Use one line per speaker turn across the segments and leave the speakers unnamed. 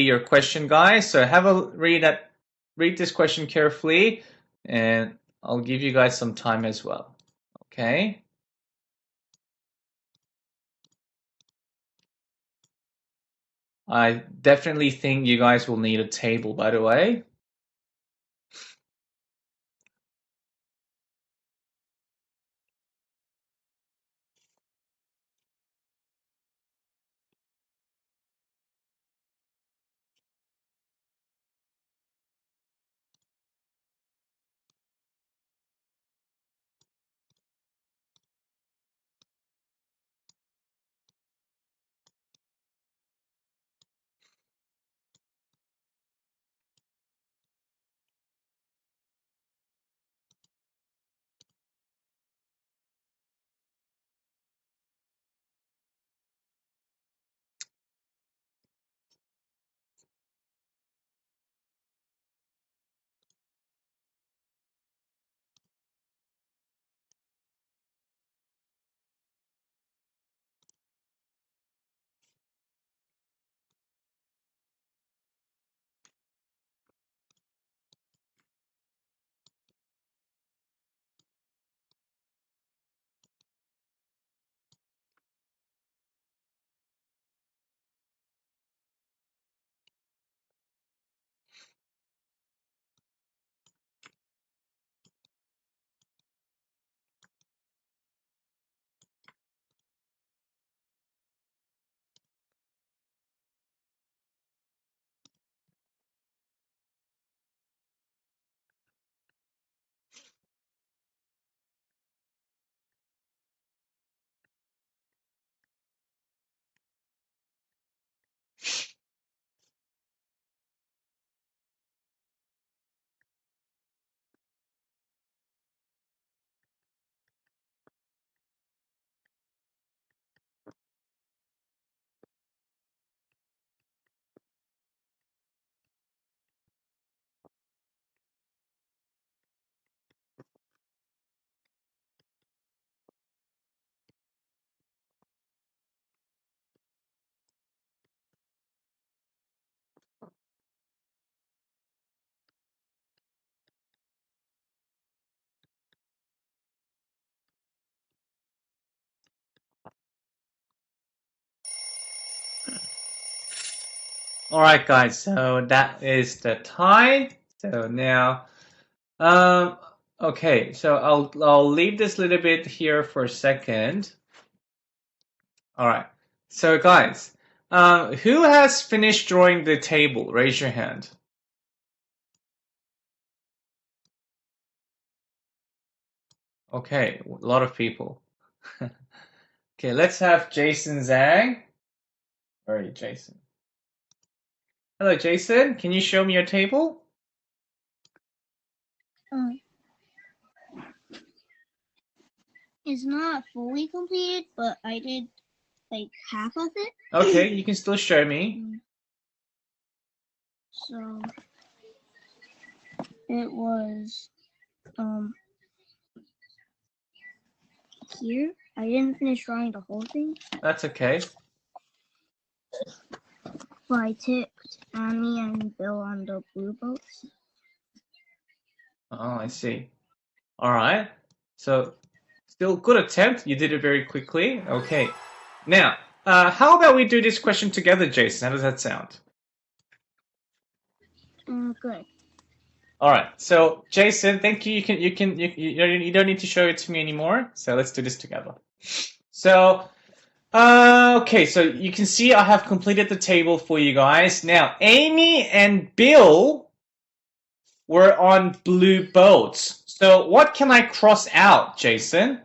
your question, guys. So have a read this question carefully, and I'll give you guys some time as well. Okay. I definitely think you guys will need a table, by the way. All right, guys. So that is the time. So now, okay. So I'll leave this little bit here for a second. All right. So guys, who has finished drawing the table? Raise your hand. Okay, a lot of people. Okay, let's have Jason Zhang. Where are you, Jason? Hello, Jason. Can you show me your table?
It's not fully completed, but I did like half of it.
Okay, you can still show me.
So it was here. I didn't finish drawing the whole thing.
That's okay.
But I tipped Annie and Bill on the blue boats.
Oh, I see. All right. So, still good attempt. You did it very quickly. Okay. Now, how about we do this question together, Jason? How does that sound?
Good.
All right. So, Jason, thank you. You don't need to show it to me anymore. So let's do this together. So, okay. So you can see I have completed the table for you guys. Now, Amy and Bill were on blue boats. So what can I cross out, Jason?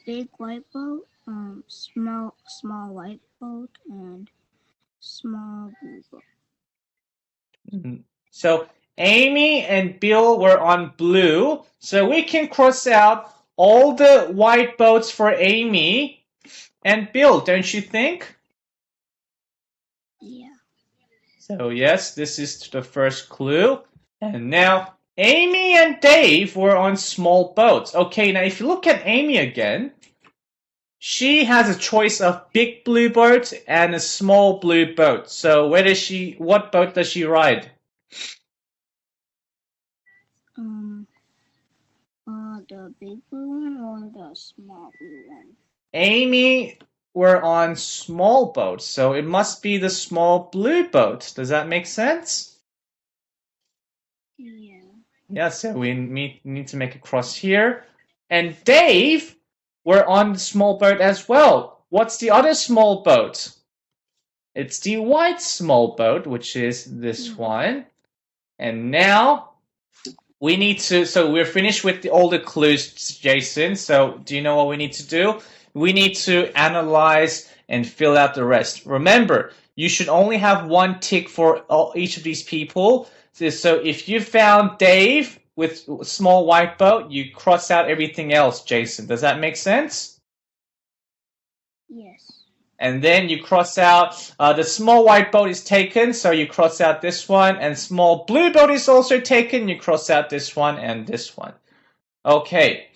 Big white boat, small white boat, and small blue boat.
So Amy and Bill were on blue. So we can cross out all the white boats for Amy and Bill, don't you think?
Yeah.
So yes, this is the first clue. And now Amy and Dave were on small boats. Okay, now if you look at Amy again, she has a choice of big blue boat and a small blue boat. So what boat does she ride?
The big blue one or the small blue one?
Amy were on small boats, so it must be the small blue boat. Does that make sense?
Yeah.
Yeah, so we need to make a cross here. And Dave were on the small boat as well. What's the other small boat? It's the white small boat, which is this one. And now we need to, so we're finished with all the clues, Jason. So do you know what we need to do? We need to analyze and fill out the rest. Remember, you should only have one tick for each of these people. So if you found Dave with small white boat, you cross out everything else, Jason. Does that make sense?
Yes.
And then you cross out, the small white boat is taken, so you cross out this one, and small blue boat is also taken, you cross out this one and this one. Okay,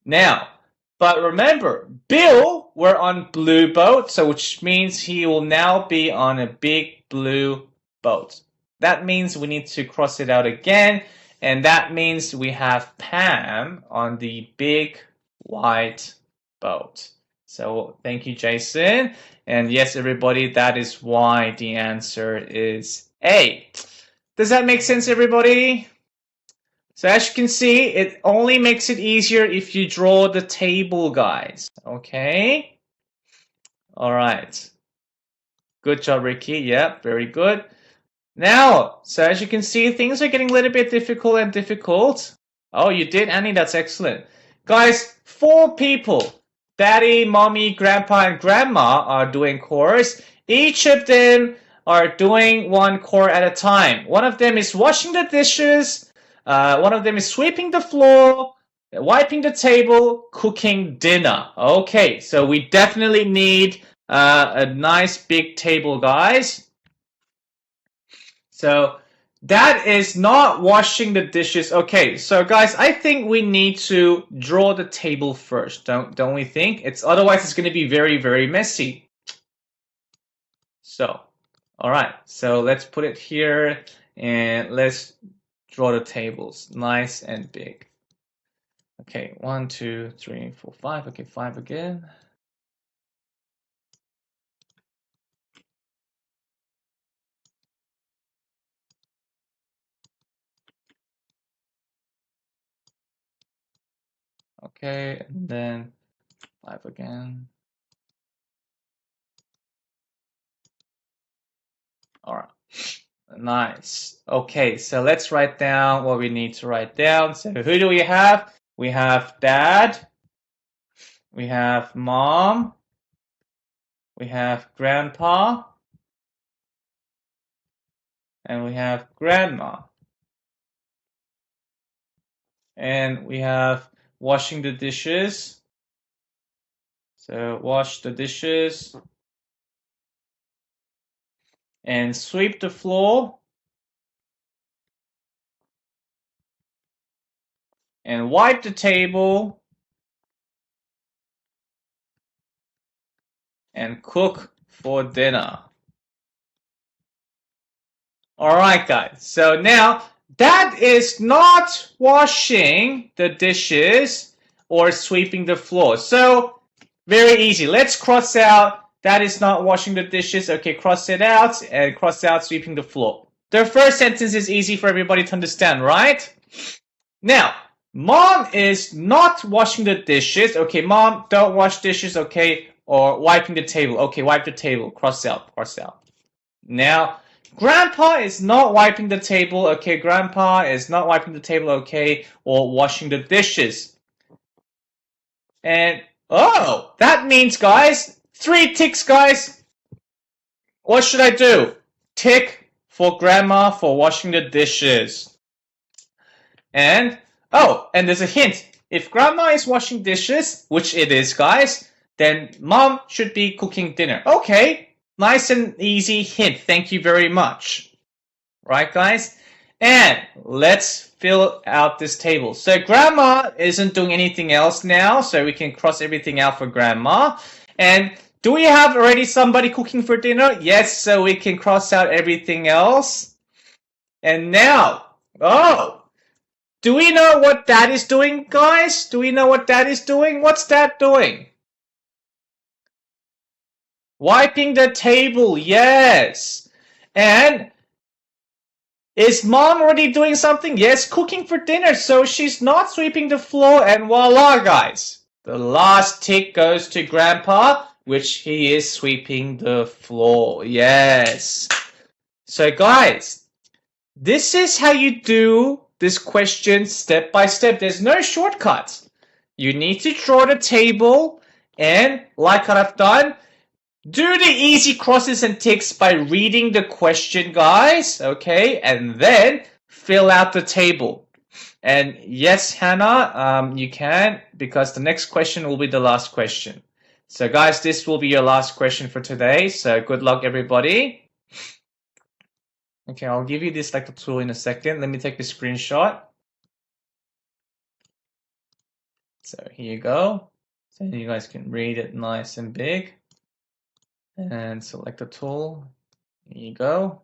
now, but remember, Bill were on blue boat, so which means he will now be on a big blue boat. That means we need to cross it out again, and that means we have Pam on the big white boat. So thank you, Jason. And yes, everybody, that is why the answer is A. Does that make sense, everybody? So as you can see, it only makes it easier if you draw the table, guys. Okay? All right. Good job, Ricky. Yeah, very good. Now, so as you can see, things are getting a little bit difficult and difficult. Oh, you did, Annie? That's excellent. Guys, 4 people. Daddy, mommy, grandpa, and grandma are doing chores. Each of them are doing one chore at a time. One of them is washing the dishes. One of them is sweeping the floor, wiping the table, cooking dinner. Okay, so we definitely need a nice big table, guys. So that is not washing the dishes. Okay, so guys, I think we need to draw the table first, don't we think? Otherwise it's going to be very, very messy. So, all right, so let's put it here and let's draw the tables nice and big. Okay, 1, 2, 3, 4, 5. Okay, 5 again. Okay, and then 5 again. All right. Nice. Okay, so let's write down what we need to write down. So who do we have? We have Dad. We have Mom. We have Grandpa. And we have Grandma. And we have washing the dishes. So wash the dishes. And sweep the floor. And wipe the table. And cook for dinner. All right, guys. So now that is not washing the dishes or sweeping the floor. So very easy. Let's cross out that is not washing the dishes. Okay, cross it out and cross out sweeping the floor. The first sentence is easy for everybody to understand, right? Now, Mom is not washing the dishes. Okay, Mom, don't wash dishes, okay? Or wiping the table. Okay, wipe the table. Cross out, cross out. Now, Grandpa is not wiping the table, okay? Grandpa is not wiping the table, okay? Or washing the dishes. And, oh, that means, guys, 3 ticks, guys. What should I do? Tick for Grandma for washing the dishes. And, oh, and there's a hint. If Grandma is washing dishes, which it is, guys, then Mom should be cooking dinner. Okay. Nice and easy hint. Thank you very much. Right, guys? And let's fill out this table. So grandma isn't doing anything else now, so we can cross everything out for grandma. And do we have already somebody cooking for dinner? Yes, so we can cross out everything else. And now, do we know what Dad is doing, guys? Do we know what Dad is doing? What's Dad doing? Wiping the table, yes. And is Mom already doing something? Yes, cooking for dinner, so she's not sweeping the floor, and voila, guys. The last tick goes to Grandpa, which he is sweeping the floor, yes. So guys, this is how you do this question step by step. There's no shortcuts. You need to draw the table, and like I've done, do the easy crosses and ticks by reading the question, guys, okay? And then fill out the table. And yes, Hannah, you can, because the next question will be the last question. So guys, this will be your last question for today. So good luck, everybody. Okay, I'll give you this like the tool in a second. Let me take a screenshot. So here you go. So you guys can read it nice and big. And select the tool. Here you go.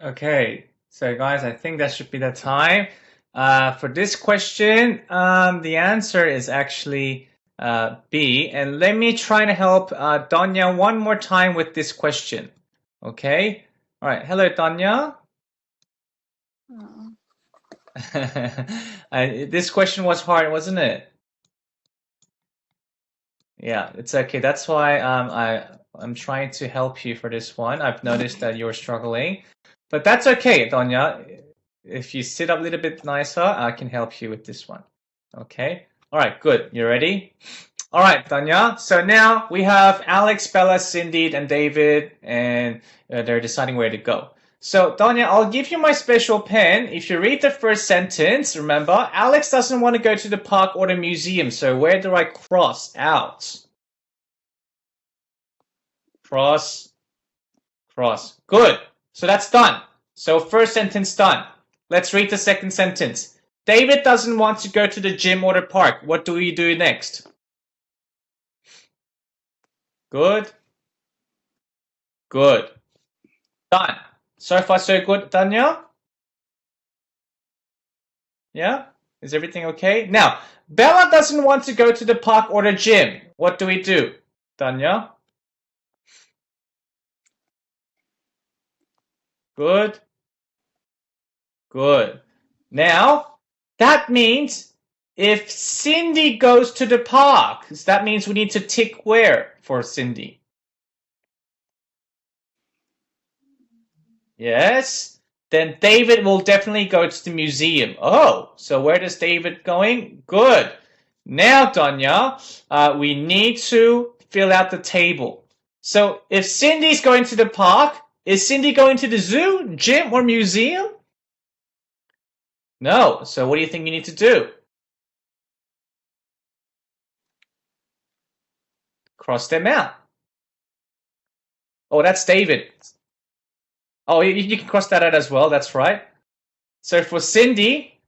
Okay, so guys, I think that should be the time. For this question, the answer is actually B. And let me try to help Donya one more time with this question. Okay? All right. Hello, Donya.
Oh.
This question was hard, wasn't it? Yeah, it's okay. That's why I'm trying to help you for this one. I've noticed that you're struggling. But that's okay, Donya. if you sit up a little bit nicer, I can help you with this one. Okay. All right. Good. You ready? All right, Tanya. So now we have Alex, Bella, Cindy, and David, and they're deciding where to go. So, Tanya, I'll give you my special pen. If you read the first sentence, remember, Alex doesn't want to go to the park or the museum. So where do I cross out? Cross. Good. So that's done. So first sentence done. Let's read the second sentence. David doesn't want to go to the gym or the park. What do we do next? Good. Done. So far so good, Tanya? Yeah? Is everything okay? Now, Bella doesn't want to go to the park or the gym. What do we do, Tanya? Good. Now, that means if Cindy goes to the park, that means we need to tick where for Cindy? Yes. Then David will definitely go to the museum. Oh, so where is David going? Good. Now, Tanya, we need to fill out the table. So if Cindy's going to the park, is Cindy going to the zoo, gym, or museum? No. So what do you think you need to do? Cross them out. Oh, that's David. Oh, you can cross that out as well. That's right. So for Cindy,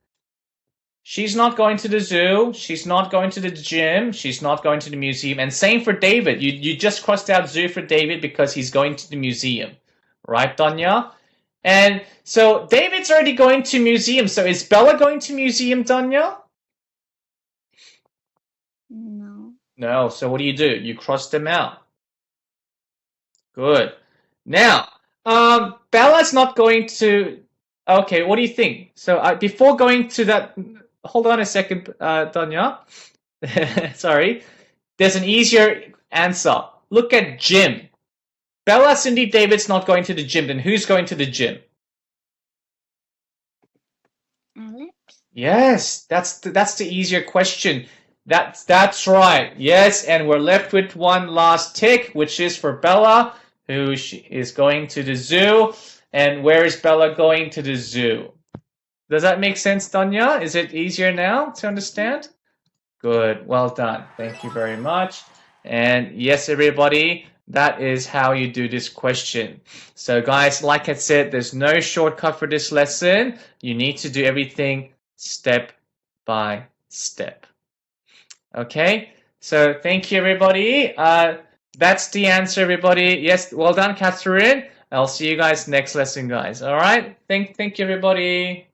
she's not going to the zoo. She's not going to the gym. She's not going to the museum. And same for David. You just crossed out zoo for David because he's going to the museum. Right, Danya? And so David's already going to museum. So is Bella going to museum, Danya?
No.
No. So what do? You cross them out. Good. Now, Bella's not going to. Okay, what do you think? So before going to that, hold on a second, Danya. Sorry. There's an easier answer. Look at gym. Bella, Cindy, David's not going to the gym. Then who's going to the gym?
Alex?
Yes, that's the easier question. That's right. Yes, and we're left with one last tick, which is for Bella, who is going to the zoo. And where is Bella going to the zoo? Does that make sense, Danya? Is it easier now to understand? Good. Well done. Thank you very much. And yes, everybody, that is how you do this question. So guys, like I said, there's no shortcut for this lesson. You need to do everything step by step. Okay? So thank you, everybody. That's the answer, everybody. Yes, well done, Catherine. I'll see you guys next lesson, guys. All right? Thank you, everybody.